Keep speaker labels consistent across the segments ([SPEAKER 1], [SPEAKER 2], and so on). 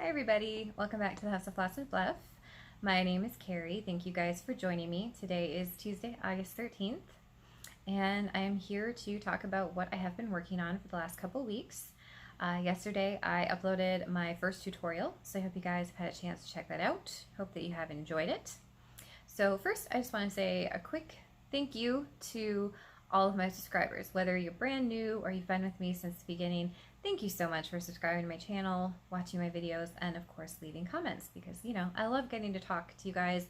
[SPEAKER 1] Hi everybody, welcome back to the House of Floss and Fluff. My name is Carrie. Thank you guys for joining me. Today is Tuesday, August 13th, and I am here to talk about what I have been working on for the last couple weeks. Yesterday I uploaded my first tutorial, so I hope you guys have had a chance to check that out. Hope that you have enjoyed it. So first I just want to say a quick thank you to all of my subscribers, whether you're brand new or you've been with me since the beginning. Thank you so much for subscribing to my channel, watching my videos, and of course leaving comments because, you know, I love getting to talk to you guys,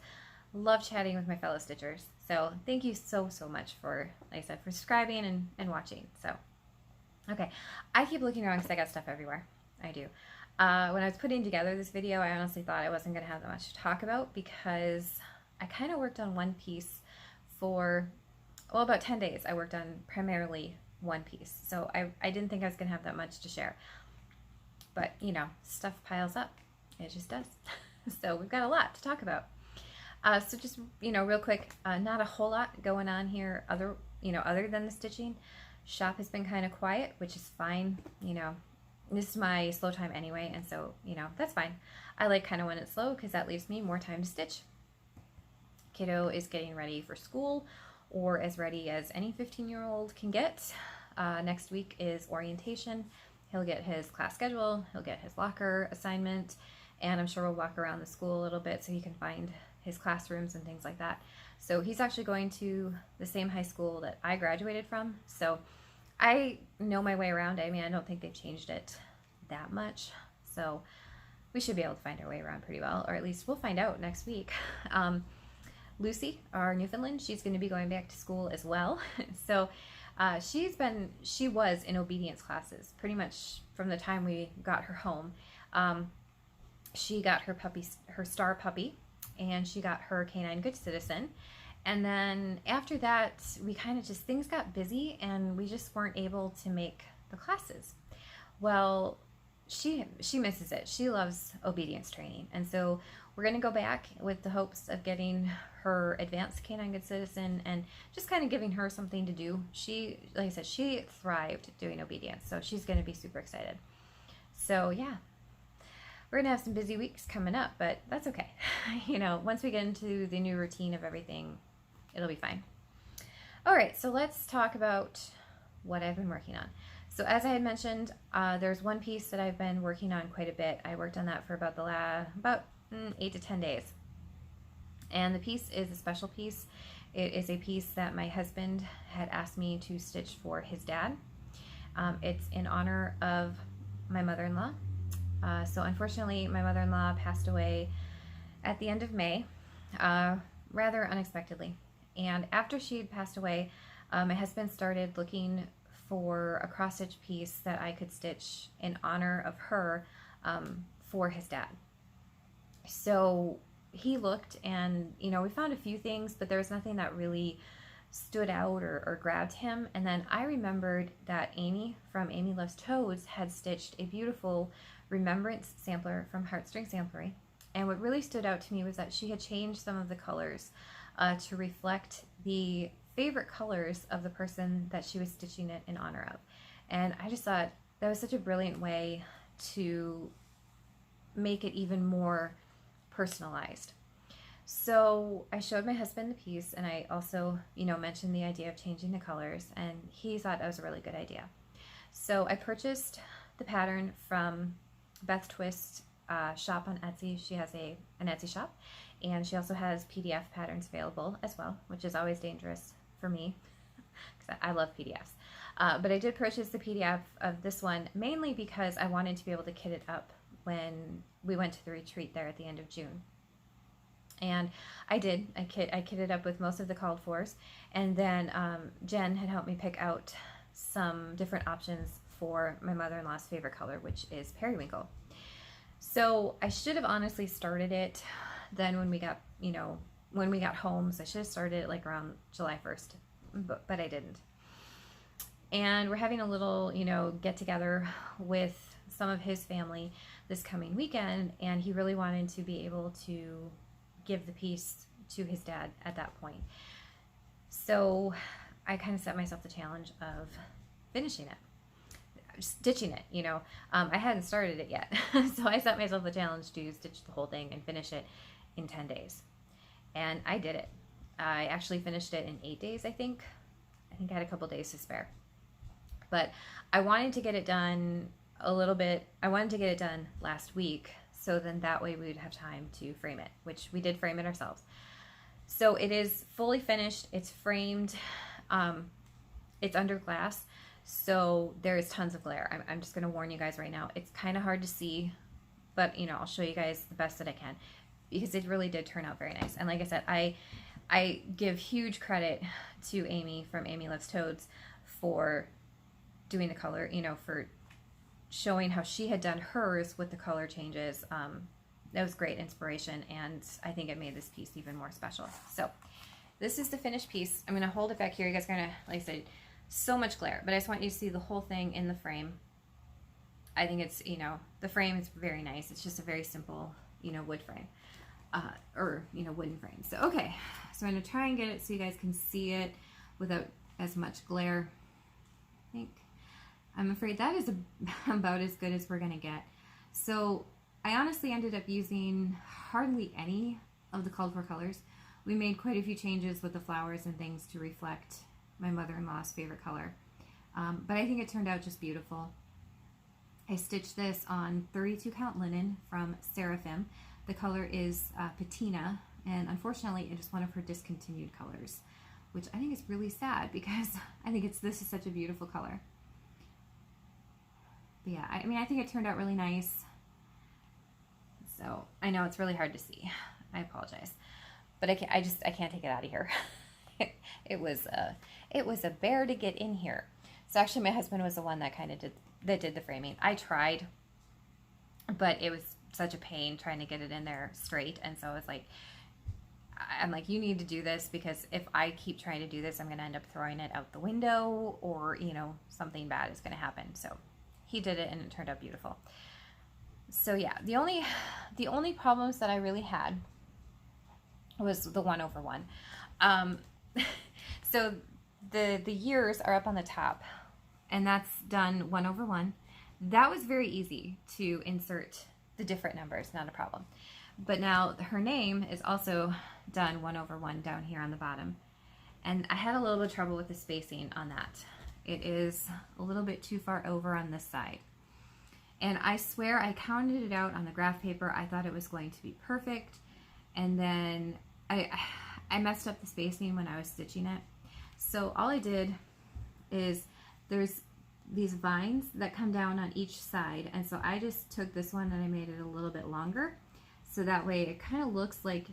[SPEAKER 1] love chatting with my fellow Stitchers. So thank you so much for, like I said, for subscribing and watching. So, okay, I keep looking around because I got stuff everywhere. I do. When I was putting together this video, I honestly thought I wasn't going to have that much to talk about because I kind of worked on one piece for, well, about 10 days. I worked on primarily one piece. So I didn't think I was going to have that much to share. But, you know, stuff piles up. It just does. So we've got a lot to talk about. So just, you know, real quick, not a whole lot going on here other than the stitching. Shop has been kind of quiet, which is fine. You know, this is my slow time anyway, and so, you know, that's fine. I like kind of when it's slow because that leaves me more time to stitch. Kiddo is getting ready for school, or as ready as any 15-year-old can get. Next week is orientation. He'll get his class schedule, he'll get his locker assignment, and I'm sure we'll walk around the school a little bit so he can find his classrooms and things like that. So he's actually going to the same high school that I graduated from, so I know my way around. I mean, I don't think they've changed it that much, so we should be able to find our way around pretty well, or at least we'll find out next week. Lucy, our Newfoundland, she's going to be going back to school as well. So she was in obedience classes pretty much from the time we got her home. She got her star puppy, and she got her canine good citizen. And then after that, we kind of just, things got busy and we just weren't able to make the classes. Well, she misses it. She loves obedience training, and so we're going to go back with the hopes of getting her advanced canine good citizen and just kind of giving her something to do. She, like I said, she thrived doing obedience, so she's going to be super excited. So yeah, we're going to have some busy weeks coming up, but that's okay. You know, once we get into the new routine of everything, it'll be fine. All right, so let's talk about what I've been working on. So as I had mentioned, there's one piece that I've been working on quite a bit. I worked on that for about 8 to 10 days. And the piece is a special piece. It is a piece that my husband had asked me to stitch for his dad. It's in honor of my mother-in-law. So unfortunately, my mother-in-law passed away at the end of May, rather unexpectedly. And after she had passed away, my husband started looking for a cross-stitch piece that I could stitch in honor of her for his dad. So he looked, and, you know, we found a few things, but there was nothing that really stood out or grabbed him. And then I remembered that Amy from Amy Loves Toads had stitched a beautiful remembrance sampler from Heartstring Samplery. And what really stood out to me was that she had changed some of the colors to reflect the favorite colors of the person that she was stitching it in honor of. And I just thought that was such a brilliant way to make it even more personalized. So I showed my husband the piece, and I also, you know, mentioned the idea of changing the colors, and he thought that was a really good idea. So I purchased the pattern from Beth Twist's shop on Etsy. She has an Etsy shop, and she also has PDF patterns available as well, which is always dangerous for me because I love PDFs. But I did purchase the PDF of this one mainly because I wanted to be able to kit it up when we went to the retreat there at the end of June. And I did. I kitted up with most of the called fors, and then Jen had helped me pick out some different options for my mother-in-law's favorite color, which is periwinkle. So I should have honestly started it then when we got, you know, when we got home. So I should have started it like around July 1st, but I didn't. And we're having a little, you know, get together with some of his family this coming weekend, and he really wanted to be able to give the piece to his dad at that point. So I kind of set myself the challenge of finishing it. stitching it, you know. I hadn't started it yet. So I set myself a challenge to stitch the whole thing and finish it in 10 days. And I did it. I actually finished it in 8 days, I think. I think I had a couple days to spare. But I wanted to get it done a little bit. I wanted to get it done last week, so then that way we would have time to frame it, which we did frame it ourselves. So it is fully finished. It's framed. It's under glass, so there is tons of glare. I'm just going to warn you guys right now. It's kind of hard to see, but you know, I'll show you guys the best that I can, because it really did turn out very nice. And like I said, I give huge credit to Amy from Amy Loves Toads for doing the color, you know, for showing how she had done hers with the color changes. That was great inspiration, and I think it made this piece even more special. So this is the finished piece. I'm going to hold it back here. You guys are going to, like I said, so much glare, but I just want you to see the whole thing in the frame. I think it's, you know, the frame is very nice. It's just a very simple, you know, wood frame, or, you know, wooden frame. So, okay, so I'm going to try and get it so you guys can see it without as much glare. I think, I'm afraid that is about as good as we're going to get. So I honestly ended up using hardly any of the called for colors. We made quite a few changes with the flowers and things to reflect my mother-in-law's favorite color. But I think it turned out just beautiful. I stitched this on 32 count linen from Seraphim. The color is patina, and unfortunately it is one of her discontinued colors, which I think is really sad because I think this is such a beautiful color. But yeah, I mean, I think it turned out really nice. So I know it's really hard to see. I apologize, but I can't take it out of here. It was a bear to get in here. So actually my husband was the one that kind of did the framing. I tried, but it was such a pain trying to get it in there straight. And so I was like, I'm like, you need to do this, because if I keep trying to do this, I'm going to end up throwing it out the window, or, you know, something bad is going to happen. So he did it and it turned out beautiful. So yeah, the only problems that I really had was the 1/1. So the years are up on the top, and that's done 1/1. That was very easy to insert the different numbers, not a problem. But now her name is also done 1/1 down here on the bottom, and I had a little bit of trouble with the spacing on that. It is a little bit too far over on this side. And I swear I counted it out on the graph paper. I thought it was going to be perfect. And then I messed up the spacing when I was stitching it. So all I did is, there's these vines that come down on each side. And so I just took this one and I made it a little bit longer. So that way it kind of looks like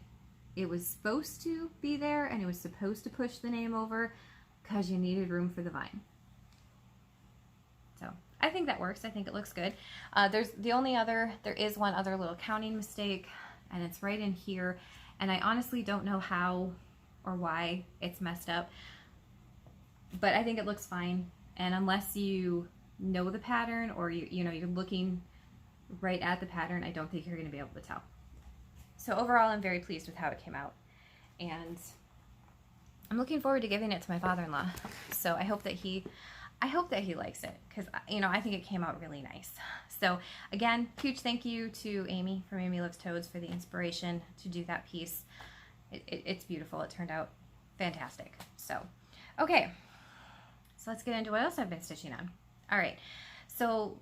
[SPEAKER 1] it was supposed to be there, and it was supposed to push the name over because you needed room for the vine. So I think that works. I think it looks good. There is one other little counting mistake, and it's right in here. And I honestly don't know how or why it's messed up, but I think it looks fine. And unless you know the pattern, or you're looking right at the pattern, I don't think you're going to be able to tell. So overall, I'm very pleased with how it came out, and I'm looking forward to giving it to my father-in-law. So I hope that he likes it, because I think it came out really nice. So again, huge thank you to Amy from Amy Loves Toads for the inspiration to do that piece. It's beautiful. It turned out fantastic. So okay, so let's get into what else I've been stitching on. All right, so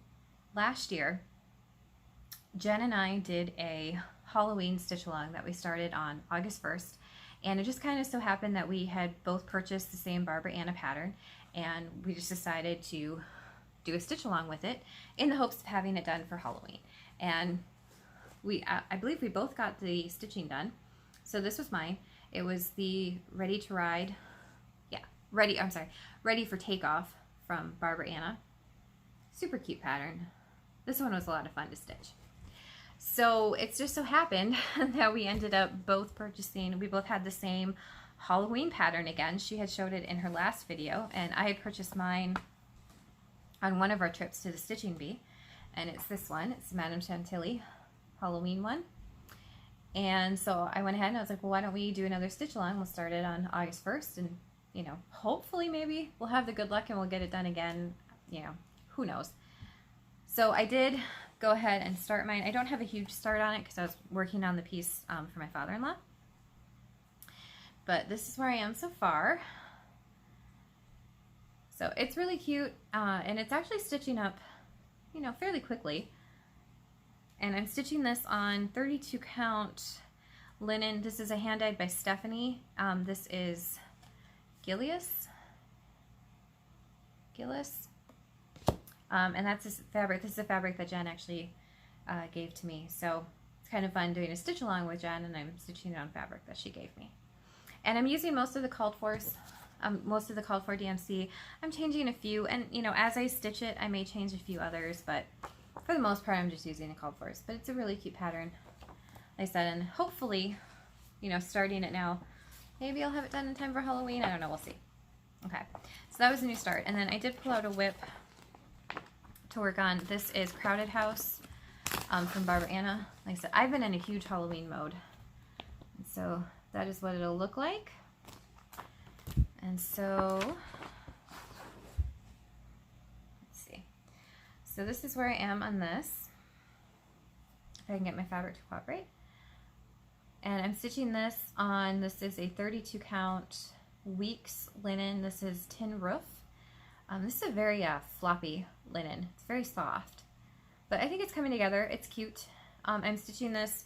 [SPEAKER 1] last year Jen and I did a Halloween stitch along that we started on August 1st, and it just kind of so happened that we had both purchased the same Barber Anna pattern, and we just decided to do a stitch along with it in the hopes of having it done for Halloween. And I believe we both got the stitching done. So this was mine. It was the Ready to Ride, Ready for Takeoff from Barber Anna. Super cute pattern. This one was a lot of fun to stitch. So it's just so happened that we ended up both purchasing, we both had the same Halloween pattern again. She had showed it in her last video, and I had purchased mine on one of our trips to the Stitching Bee, and it's this one. It's Madame Chantilly Halloween one. And so I went ahead and I was like, well, why don't we do another stitch along? We'll start it on August 1st, and hopefully maybe we'll have the good luck and we'll get it done again. Who knows. So I did go ahead and start mine. I don't have a huge start on it because I was working on the piece for my father-in-law. But this is where I am so far. So it's really cute, and it's actually stitching up, you know, fairly quickly. And I'm stitching this on 32 count linen. This is a hand dyed by Stephanie. This is Gillis. And that's this fabric. This is a fabric that Jen actually gave to me. So it's kind of fun doing a stitch along with Jen, and I'm stitching it on fabric that she gave me. And I'm using most of the called fors, most of the called for DMC. I'm changing a few, and you know, as I stitch it, I may change a few others, but for the most part, I'm just using the called fors. But it's a really cute pattern, like I said, and hopefully, you know, starting it now, maybe I'll have it done in time for Halloween. I don't know, we'll see. Okay, so that was a new start, and then I did pull out a whip to work on. This is Crowded House from Barber Anna. Like I said, I've been in a huge Halloween mode, and so that is what it'll look like. And so, let's see. So this is where I am on this. If I can get my fabric to cooperate. And I'm stitching this on, this is a 32 count Weeks linen. This is Tin Roof. This is a very floppy linen. It's very soft. But I think it's coming together. It's cute. I'm stitching this.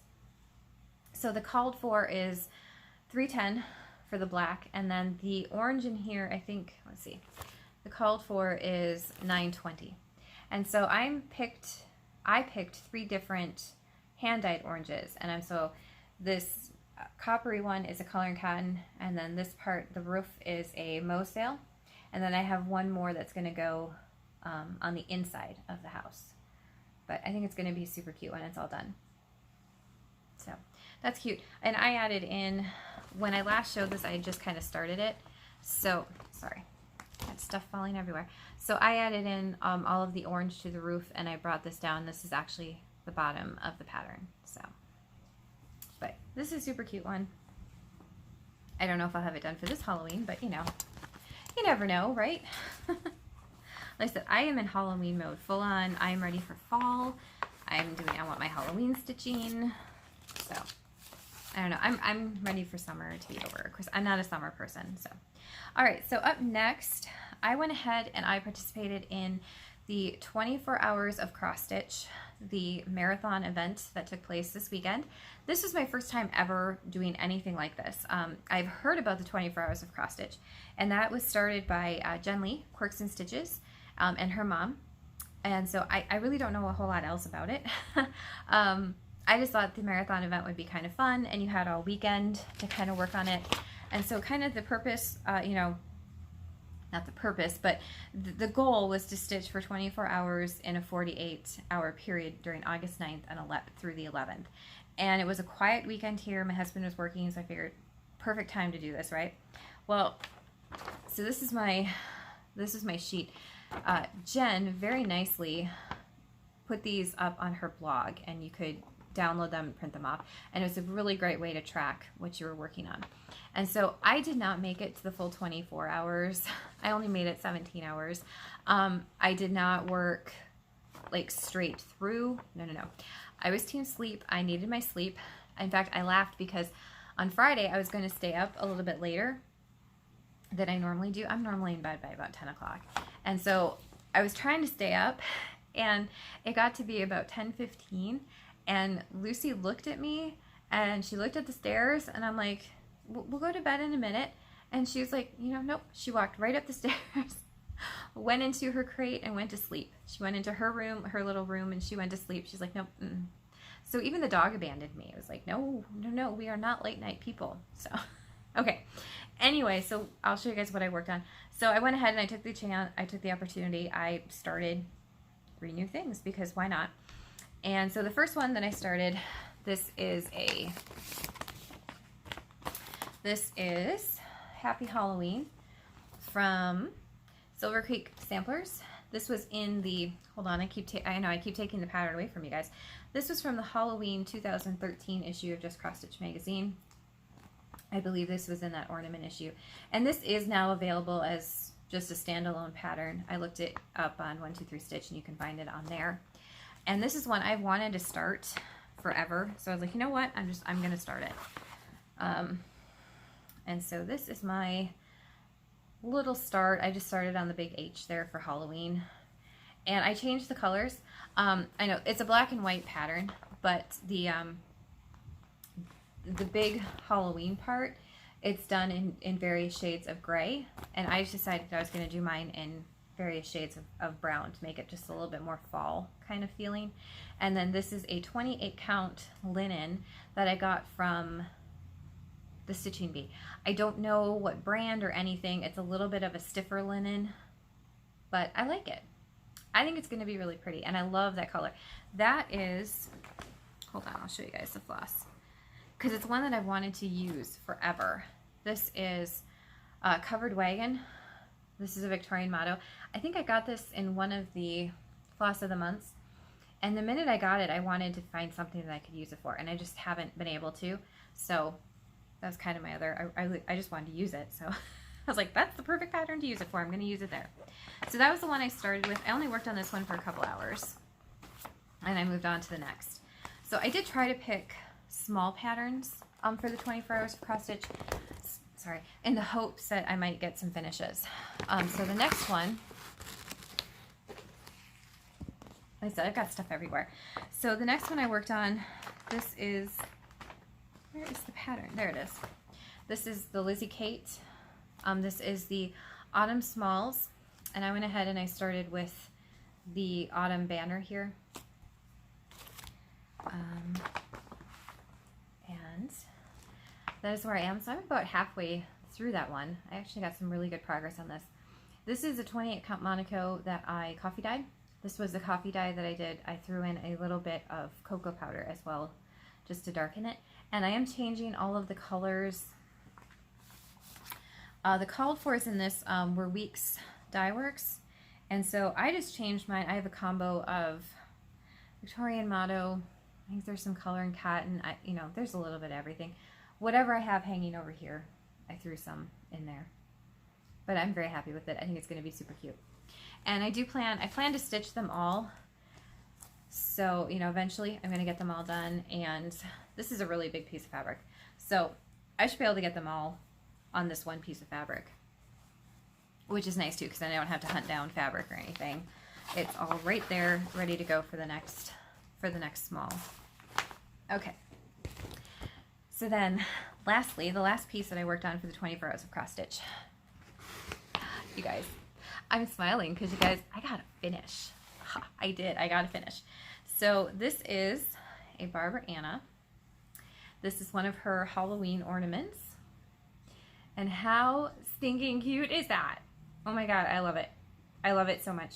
[SPEAKER 1] So the called for is 310 for the black, and then the orange in here, I think, let's see, the called for is 920. And so I picked 3 different hand-dyed oranges, and so this coppery one is a color and cotton, and then this part, the roof, is a Moselle, and then I have one more that's going to go on the inside of the house. But I think it's going to be super cute when it's all done. So that's cute. And I added in, when I last showed this, I just kind of started it. So, sorry, got stuff falling everywhere. So I added in all of the orange to the roof, and I brought this down. This is actually the bottom of the pattern. So, but this is a super cute one. I don't know if I'll have it done for this Halloween, but you know, you never know, right? Like I said, I am in Halloween mode, full on. I am ready for fall. I want my Halloween stitching. So, I don't know. I'm ready for summer to be over. Of course, I'm not a summer person. So, all right. So up next, I went ahead and I participated in the 24 hours of cross stitch, the marathon event that took place this weekend. This was my first time ever doing anything like this. I've heard about the 24 hours of cross stitch, and that was started by Jen Lee, Quirks and Stitches, and her mom. And so I really don't know a whole lot else about it. I just thought the marathon event would be kind of fun, and you had all weekend to kind of work on it. And so kind of the purpose, you know, not the purpose, but the goal was to stitch for 24 hours in a 48-hour period during August 9th and through the 11th. And it was a quiet weekend here. My husband was working, so I figured perfect time to do this, right? Well, so this is my sheet. Jen very nicely put these up on her blog, and you could download them and print them off, and it was a really great way to track what you were working on. And so I did not make it to the full 24 hours. I only made it 17 hours. I did not work like straight through. No. I was team sleep. I needed my sleep. In fact, I laughed because on Friday I was going to stay up a little bit later than I normally do. I'm normally in bed by about 10 o'clock. And so I was trying to stay up, and it got to be about 10:15, and Lucy looked at me, and she looked at the stairs, and I'm like, we'll go to bed in a minute. And she was like, you know, nope. She walked right up the stairs, went into her crate, and went to sleep. She went into her room, her little room, and she went to sleep. She's like, nope. So even the dog abandoned me. It was like, no, we are not late night people. So, okay. Anyway, so I'll show you guys what I worked on. So I went ahead and I took the opportunity. I started 3 new things because why not? And so the first one that I started, this is Happy Halloween from Silver Creek Samplers. This was in the, hold on, I keep taking the pattern away from you guys. This was from the Halloween 2013 issue of Just Cross Stitch magazine. I believe this was in that ornament issue. And this is now available as just a standalone pattern. I looked it up on 123 Stitch, and you can find it on there. And this is one I've wanted to start forever. So I was like, you know what? I'm going to start it. And so this is my little start. I just started on the big H there for Halloween. And I changed the colors. I know it's a black and white pattern, but the big Halloween part, it's done in various shades of gray. And I just decided I was going to do mine in various shades of brown to make it just a little bit more fall kind of feeling. And then this is a 28 count linen that I got from the Stitching Bee. I don't know what brand or anything. It's a little bit of a stiffer linen, but I like it. I think it's going to be really pretty, and I love that color. That is, hold on, I'll show you guys the floss, because it's one that I've wanted to use forever. This is Covered Wagon. This is a Victorian motto. I think I got this in one of the Floss of the Months, and the minute I got it, I wanted to find something that I could use it for, and I just haven't been able to. So that's kind of my other, I just wanted to use it, so I was like, that's the perfect pattern to use it for. I'm going to use it there. So that was the one I started with. I only worked on this one for a couple hours, and I moved on to the next. So I did try to pick small patterns for the 24 hours of cross stitch, sorry, in the hopes that I might get some finishes. So the next one, like I said, I've got stuff everywhere. So the next one I worked on, this is, where is the pattern? There it is. This is the Lizzie Kate. This is the Autumn Smalls, and I went ahead and I started with the Autumn banner here. And that is where I am. So I'm about halfway through that one. I actually got some really good progress on this. This is a 28 count Monaco that I coffee dyed. This was the coffee dye that I did. I threw in a little bit of cocoa powder as well, just to darken it. And I am changing all of the colors. The called fors in this were Weeks Dye Works, and so I just changed mine. I have a combo of Victorian motto. I think there's some color and cotton. You know, there's a little bit of everything. Whatever I have hanging over here, I threw some in there. But I'm very happy with it. I think it's going to be super cute. And I plan to stitch them all. So, you know, eventually I'm going to get them all done. And this is a really big piece of fabric. So I should be able to get them all on this one piece of fabric, which is nice too, because then I don't have to hunt down fabric or anything. It's all right there, ready to go for the next small. Okay. So then, lastly, the last piece that I worked on for the 24 hours of cross stitch. You guys, I'm smiling because you guys, I gotta finish. I did. I gotta finish. So this is a Barber Anna. This is one of her Halloween ornaments. And how stinking cute is that? Oh my god, I love it. I love it so much.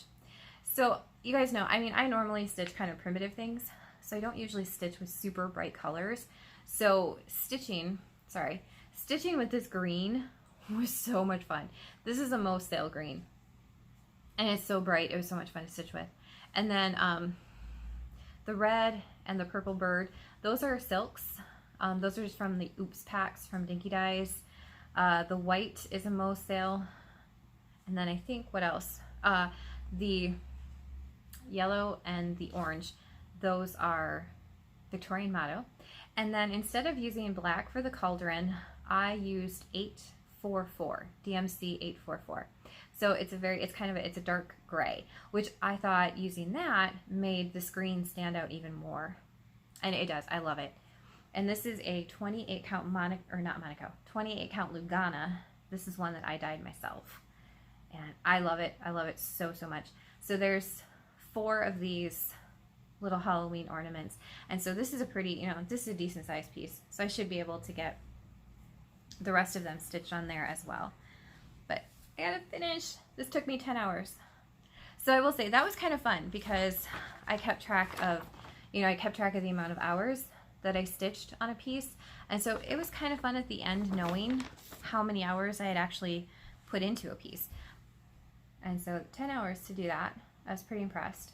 [SPEAKER 1] So you guys know, I mean, I normally stitch kind of primitive things, so I don't usually stitch with super bright colors. So stitching with this green was so much fun. This is a most sale green, and it's so bright. It was so much fun to stitch with. And then the red and the purple bird, those are silks. Those are just from the Oops packs from Dinky Dyes. The white is a most sale, and then I think, what else? The yellow and the orange, those are Victorian motto. And then instead of using black for the cauldron, I used 844, DMC 844. So it's a dark gray, which I thought using that made the screen stand out even more. And it does. I love it. And this is a 28 count 28 count Lugana. This is one that I dyed myself. And I love it. I love it so, so much. So there's 4 of these little Halloween ornaments. And so this is a pretty, you know, this is a decent sized piece. So I should be able to get the rest of them stitched on there as well. But I gotta finish. This took me 10 hours. So I will say that was kind of fun because I kept track of, you know, the amount of hours that I stitched on a piece. And so it was kind of fun at the end knowing how many hours I had actually put into a piece. And so 10 hours to do that. I was pretty impressed.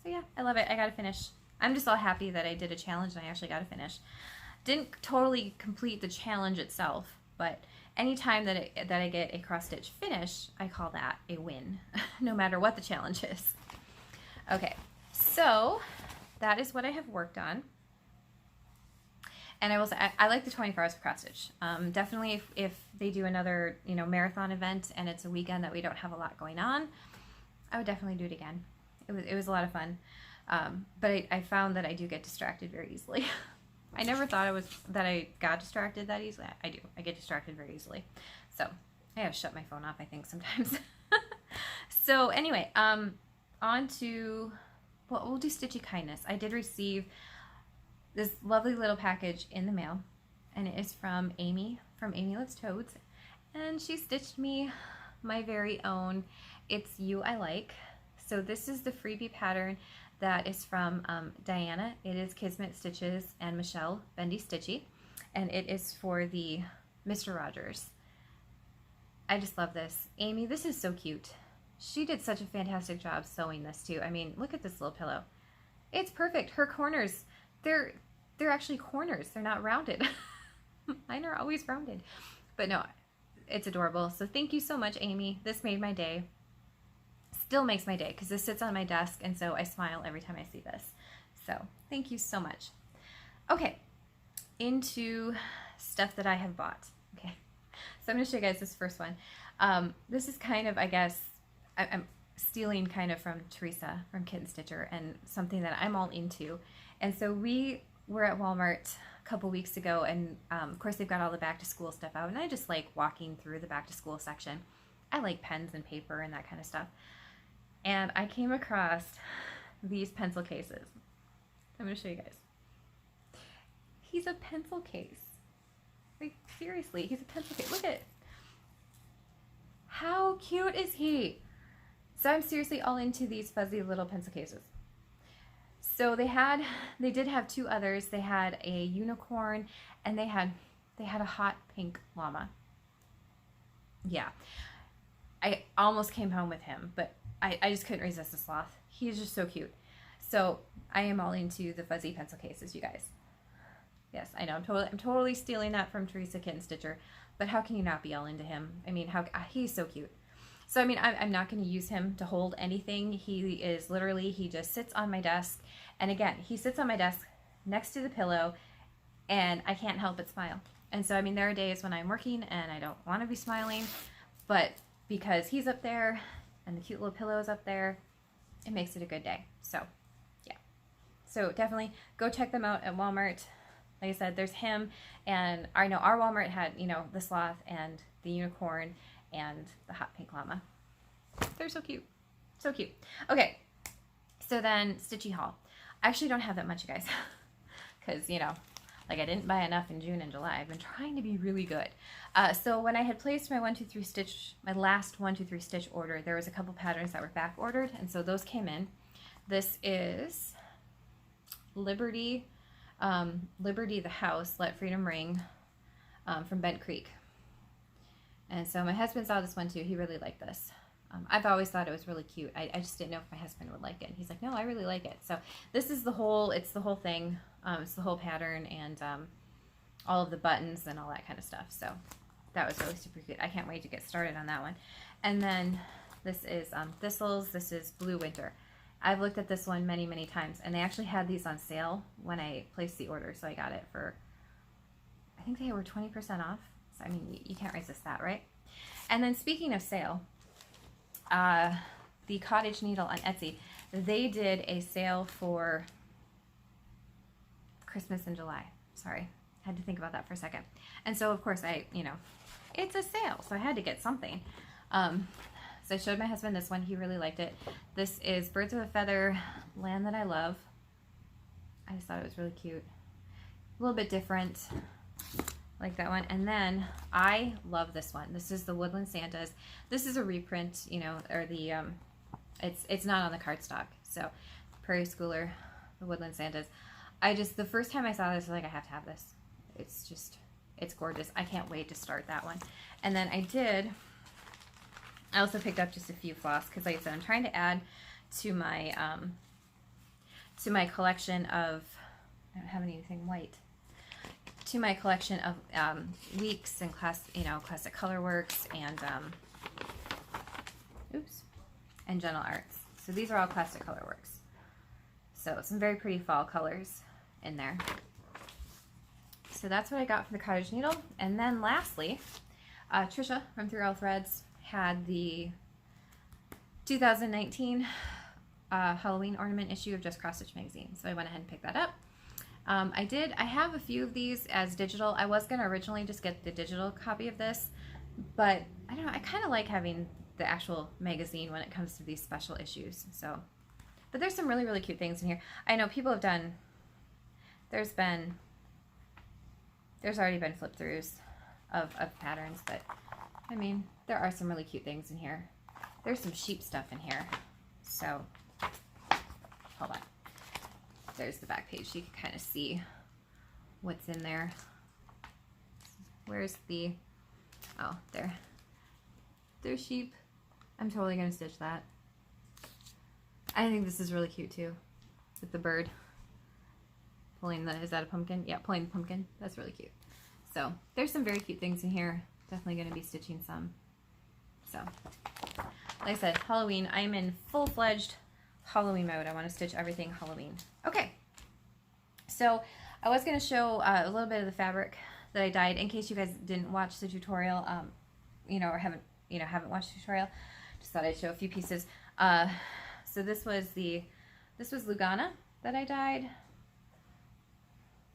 [SPEAKER 1] So yeah, I love it. I gotta finish. I'm just all happy that I did a challenge and I actually got to finish. Didn't totally complete the challenge itself, but anytime that I get a cross stitch finish, I call that a win, no matter what the challenge is. Okay, So that is what I have worked on. And I will say, I like the 24 hours of cross stitch. Definitely if they do another, you know, marathon event and it's a weekend that we don't have a lot going on, I would definitely do it again. It was a lot of fun. But I found that I do get distracted very easily. I never thought that I got distracted that easily. I do. I get distracted very easily. So I gotta shut my phone off, I think, sometimes. So anyway, on to, well, we'll do Stitchy Kindness. I did receive this lovely little package in the mail, and it is from Amy Loves Toads, and she stitched me my very own It's You I Like. So this is the freebie pattern that is from Diana. It is Kismet Stitches and Michelle Bendy Stitchy, and it is for the Mr. Rogers. I just love this. Amy, this is so cute. She did such a fantastic job sewing this too. I mean, look at this little pillow. It's perfect. Her corners, they're actually corners. They're not rounded. Mine are always rounded. But no, it's adorable. So thank you so much, Amy. This made my day. Still makes my day because this sits on my desk, and so I smile every time I see this. So thank you so much. Okay, into stuff that I have bought. Okay, so I'm going to show you guys this first one. This is kind of, I guess, I'm stealing kind of from Teresa from Kitten Stitcher, and something that I'm all into. And so we were at Walmart a couple weeks ago, and of course they've got all the back to school stuff out, and I just like walking through the back to school section. I like pens and paper and that kind of stuff. And I came across these pencil cases. I'm going to show you guys. He's a pencil case. Like, seriously, he's a pencil case. Look at it. How cute is he? So I'm seriously all into these fuzzy little pencil cases. So they did have two others. They had a unicorn, and they had a hot pink llama. Yeah. I almost came home with him, but I just couldn't resist the sloth. He's just so cute. So I am all into the fuzzy pencil cases, you guys. Yes, I know. I'm totally stealing that from Teresa Kitten Stitcher, but how can you not be all into him? I mean, he's so cute. So I mean, I'm not going to use him to hold anything. He is literally, he just sits on my desk, and again, he sits on my desk next to the pillow, and I can't help but smile. And so I mean, there are days when I'm working and I don't want to be smiling, but because he's up there and the cute little pillow is up there, it makes it a good day. So yeah, so definitely go check them out at Walmart. Like I said, there's him, and I know our Walmart had, you know, the sloth and the unicorn and the hot pink llama. They're so cute. So cute. Okay, so then Stitchy haul. I actually don't have that much, you guys, because, you know, like I didn't buy enough in June and July. I've been trying to be really good. So when I had placed my 1, 2, 3 stitch, my last 1, 2, 3 stitch order, there was a couple patterns that were back ordered, and so those came in. This is Liberty the House, Let Freedom Ring, from Bent Creek. And so my husband saw this one too. He really liked this. I've always thought it was really cute. I just didn't know if my husband would like it. He's like, no, I really like it. So this is it's the whole thing. It's the whole pattern, and all of the buttons and all that kind of stuff. So that was really super cute. I can't wait to get started on that one. And then this is Thistles. This is Blue Winter. I've looked at this one many, many times, and they actually had these on sale when I placed the order. So I got it for, I think they were 20% off. So I mean, you can't resist that, right? And then speaking of sale, the Cottage Needle on Etsy, they did a sale for Christmas in July. Sorry, had to think about that for a second. And so of course it's a sale, so I had to get something. So I showed my husband this one. He really liked it. This is Birds of a Feather, Land That I Love. I just thought it was really cute. A little bit different, like that one. And then I love this one. This is the Woodland Santas. This is a reprint, you know, or the it's not on the cardstock. So Prairie Schooler, the Woodland Santas. The first time I saw this, I was like, I have to have this. It's gorgeous. I can't wait to start that one. And then I also picked up just a few floss, because like I said, I'm trying to add to my collection of, I don't have anything white, to my collection of Weeks and Classic Colorworks and Gentle Arts. So these are all Classic Colorworks. So some very pretty fall colors in there. So that's what I got for the cottage needle. And then lastly, Trisha from Through All Threads had the 2019 Halloween ornament issue of Just Cross Stitch magazine. So I went ahead and picked that up. I have a few of these as digital. I was going to originally just get the digital copy of this, but I don't know, I kind of like having the actual magazine when it comes to these special issues. So, but there's some really, really cute things in here. I know people have done, there's already been flip throughs of patterns, but I mean, there are some really cute things in here. There's some sheep stuff in here. So, hold on. There's the back page so you can kind of see what's in there. Where's the, oh, there. There's sheep. I'm totally going to stitch that. I think this is really cute too, with the bird pulling the, is that a pumpkin? Yeah, pulling the pumpkin. That's really cute. So there's some very cute things in here. Definitely going to be stitching some. So, like I said, Halloween. I'm in full-fledged Halloween mode. I want to stitch everything Halloween. Okay, so I was going to show a little bit of the fabric that I dyed in case you guys didn't watch the tutorial, or haven't watched the tutorial. Just thought I'd show a few pieces. So this was Lugana that I dyed.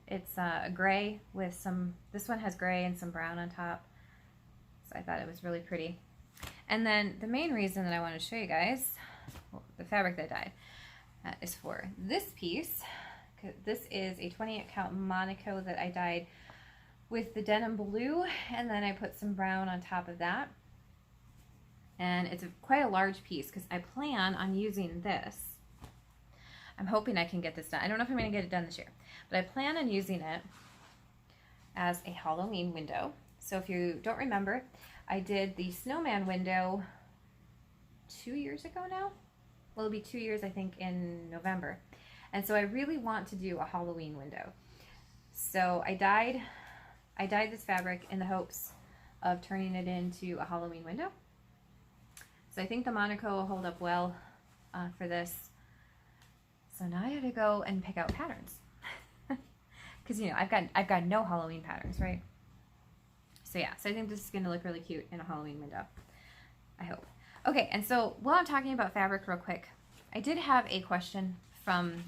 [SPEAKER 1] It's a gray with some, this one has gray and some brown on top. So I thought it was really pretty. And then the main reason that I want to show you guys, well, the fabric that I dyed, is for this piece. This is a 28 count Monaco that I dyed with the denim blue, and then I put some brown on top of that. And it's quite a large piece because I plan on using this. I'm hoping I can get this done. I don't know if I'm going to get it done this year, but I plan on using it as a Halloween window. So if you don't remember, I did the snowman window 2 years ago now. Well, it'll be 2 years, I think, in November. And so I really want to do a Halloween window. So I dyed this fabric in the hopes of turning it into a Halloween window. So I think the Monaco will hold up well for this. So now I gotta go and pick out patterns. Because, I've got no Halloween patterns, right? So yeah, so I think this is gonna look really cute in a Halloween window. I hope. Okay, and so while I'm talking about fabric real quick, I did have a question from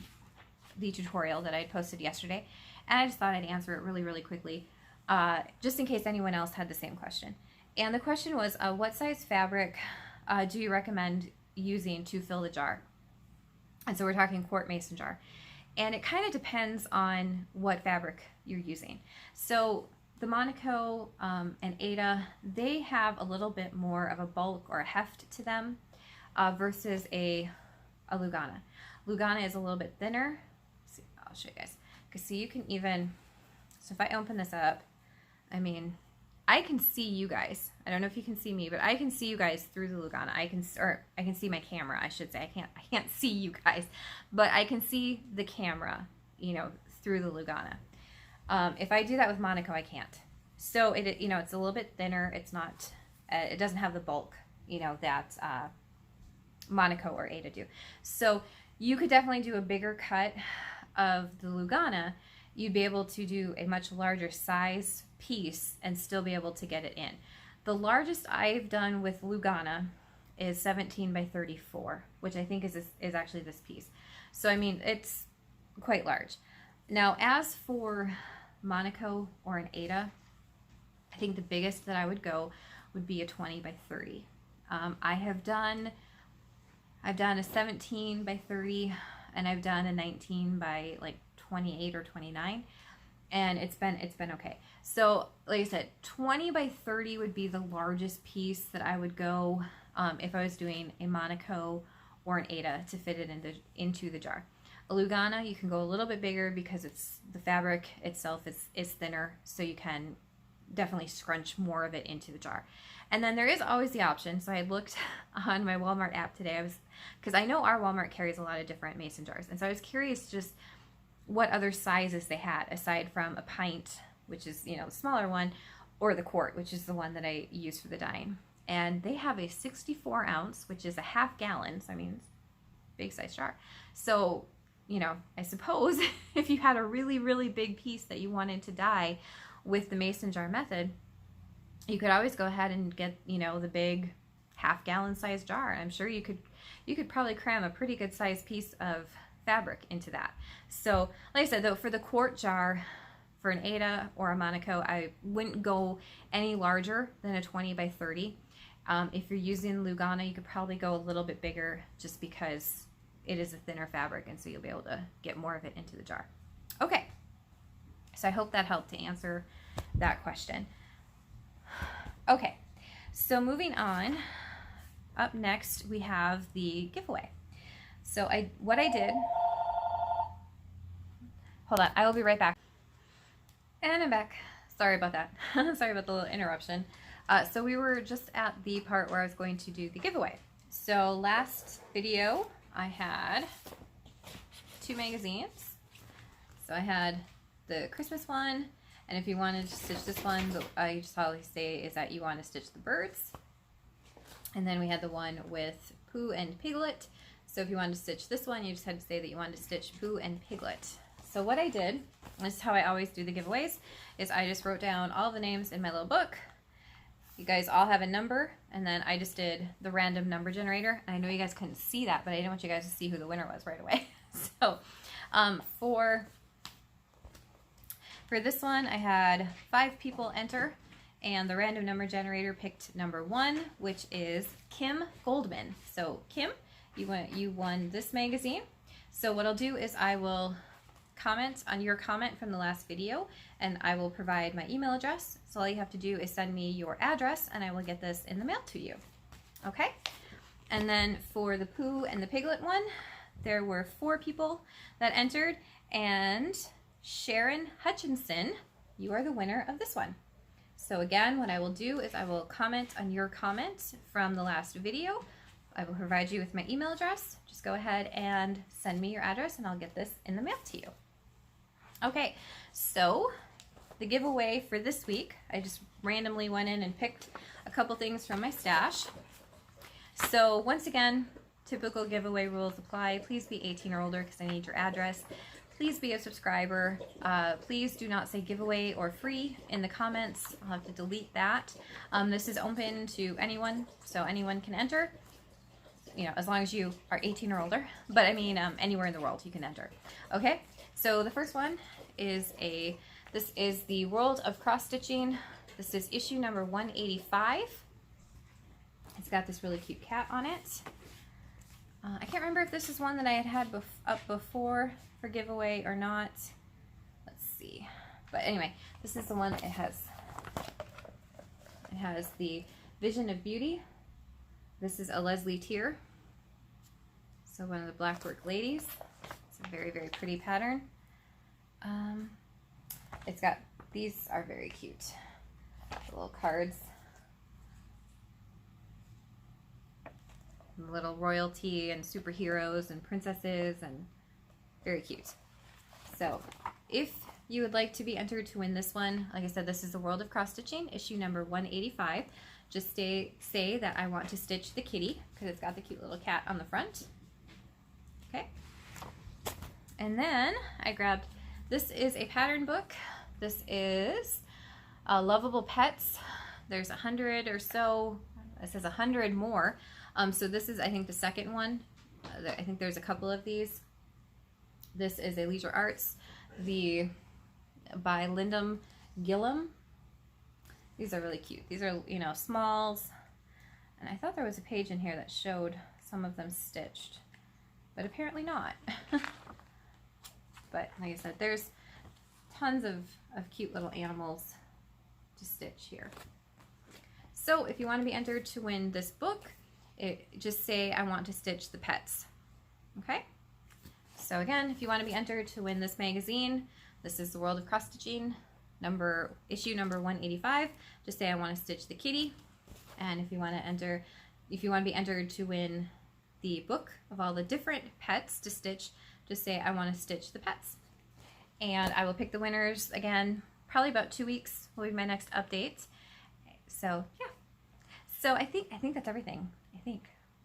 [SPEAKER 1] the tutorial that I posted yesterday, and I just thought I'd answer it really, really quickly, just in case anyone else had the same question. And the question was, what size fabric do you recommend using to fill the jar? And so we're talking quart mason jar. And it kind of depends on what fabric you're using. So the Monaco and Ada, they have a little bit more of a bulk or a heft to them versus a Lugana. Lugana is a little bit thinner. See, I'll show you guys. Because see, you can even, so if I open this up, I mean, I can see you guys. I don't know if you can see me, but I can see you guys through the Lugana. I can see my camera, I should say. I can't see you guys, but I can see the camera, through the Lugana. If I do that with Monaco, I can't. So it's a little bit thinner. It's not, it doesn't have the bulk, that Monaco or Ada do. So you could definitely do a bigger cut of the Lugana. You'd be able to do a much larger size piece and still be able to get it in. The largest I've done with Lugana is 17 by 34, which I think is actually this piece. So I mean, it's quite large. Now, as for Monaco or an Ada, I think the biggest that I would go would be a 20 by 30. I've done a 17 by 30, and I've done a 19 by like 28 or 29, and it's been okay. So like I said, 20 by 30 would be the largest piece that I would go if I was doing a Monaco or an Ada to fit it into the jar. A Lugana, you can go a little bit bigger because the fabric itself is thinner, so you can definitely scrunch more of it into the jar. And then there is always the option, so I looked on my Walmart app today, because I know our Walmart carries a lot of different mason jars, and so I was curious just what other sizes they had aside from a pint, which is the smaller one, or the quart, which is the one that I use for the dyeing. And they have a 64 ounce, which is a half gallon, so I mean it's a big size jar. So you know, I suppose if you had a really, really big piece that you wanted to dye with the mason jar method, you could always go ahead and get, you know, the big half-gallon size jar. I'm sure you could probably cram a pretty good size piece of fabric into that. So like I said, though, for the quart jar, for an Aida or a Monaco, I wouldn't go any larger than a 20 by 30. If you're using Lugana, you could probably go a little bit bigger just because it is a thinner fabric, and so you'll be able to get more of it into the jar. Okay, so I hope that helped to answer that question. Okay, so moving on, up next we have the giveaway. So what I did, hold on, I will be right back. And I'm back. Sorry about that. Sorry about the little interruption. So we were just at the part where I was going to do the giveaway. So last video I had 2 magazines. So I had the Christmas one, and if you wanted to stitch this one, I just always say is that you want to stitch the birds. And then we had the one with Pooh and Piglet. So if you wanted to stitch this one, you just had to say that you wanted to stitch Pooh and Piglet. So what I did, this is how I always do the giveaways, is I just wrote down all the names in my little book. You guys all have a number, and then I just did the random number generator. And I know you guys couldn't see that, but I didn't want you guys to see who the winner was right away. So for this one, I had 5 people enter, and the random number generator picked number 1, which is Kim Goldman. So Kim, you won this magazine. So what I'll do is I will comment on your comment from the last video, and I will provide my email address. So all you have to do is send me your address, and I will get this in the mail to you. Okay? And then for the Pooh and the Piglet one, there were 4 people that entered, and Sharon Hutchinson, you are the winner of this one. So again, what I will do is I will comment on your comment from the last video. I will provide you with my email address. Just go ahead and send me your address, and I'll get this in the mail to you. Okay, so the giveaway for this week, I just randomly went in and picked a couple things from my stash. So once again, typical giveaway rules apply. Please be 18 or older because I need your address. Please be a subscriber. Please do not say giveaway or free in the comments. I'll have to delete that. This is open to anyone, so anyone can enter. You know, as long as you are 18 or older, but I mean anywhere in the world you can enter. Okay, so the first one is this is the World of Cross Stitching. This is issue number 185. It's got this really cute cat on it. I can't remember if this is one that I had up before for giveaway or not. Let's see. But anyway, this is the one. It has the Vision of Beauty. This is a Leslie Tier. So one of the Blackwork ladies. It's a very, very pretty pattern. It's got, these are very cute. The little cards. Little royalty and superheroes and princesses, and very cute. So if you would like to be entered to win this one, like I said, this is the World of Cross Stitching, issue number 185. Just say that I want to stitch the kitty, because it's got the cute little cat on the front. Okay. And then I grabbed, this is a pattern book. This is Lovable Pets. There's 100 or so. It says 100 more. So this is, I think, the second one. I think there's a couple of these. This is a Leisure Arts, by Lyndon Gillum. These are really cute. These are, you know, smalls. And I thought there was a page in here that showed some of them stitched, but apparently not. But like I said, there's tons of cute little animals to stitch here. So if you want to be entered to win this book, just say I want to stitch the pets. Okay? So again, if you want to be entered to win this magazine, this is the World of Cross Stitching, issue number 185. Just say I want to stitch the kitty. And if you want to be entered to win the book of all the different pets to stitch, just say I want to stitch the pets. And I will pick the winners again, probably about 2 weeks will be my next update. So yeah. So I think that's everything.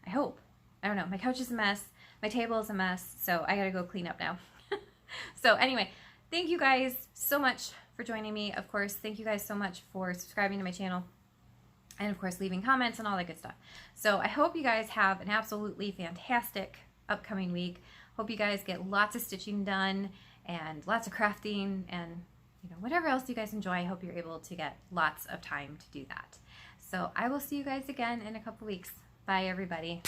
[SPEAKER 1] I hope. I don't know. My couch is a mess. My table is a mess, so I gotta go clean up now. So anyway, thank you guys so much for joining me. Of course, thank you guys so much for subscribing to my channel. And of course, leaving comments and all that good stuff. So I hope you guys have an absolutely fantastic upcoming week. Hope you guys get lots of stitching done and lots of crafting and whatever else you guys enjoy. I hope you're able to get lots of time to do that. So I will see you guys again in a couple weeks. Bye, everybody.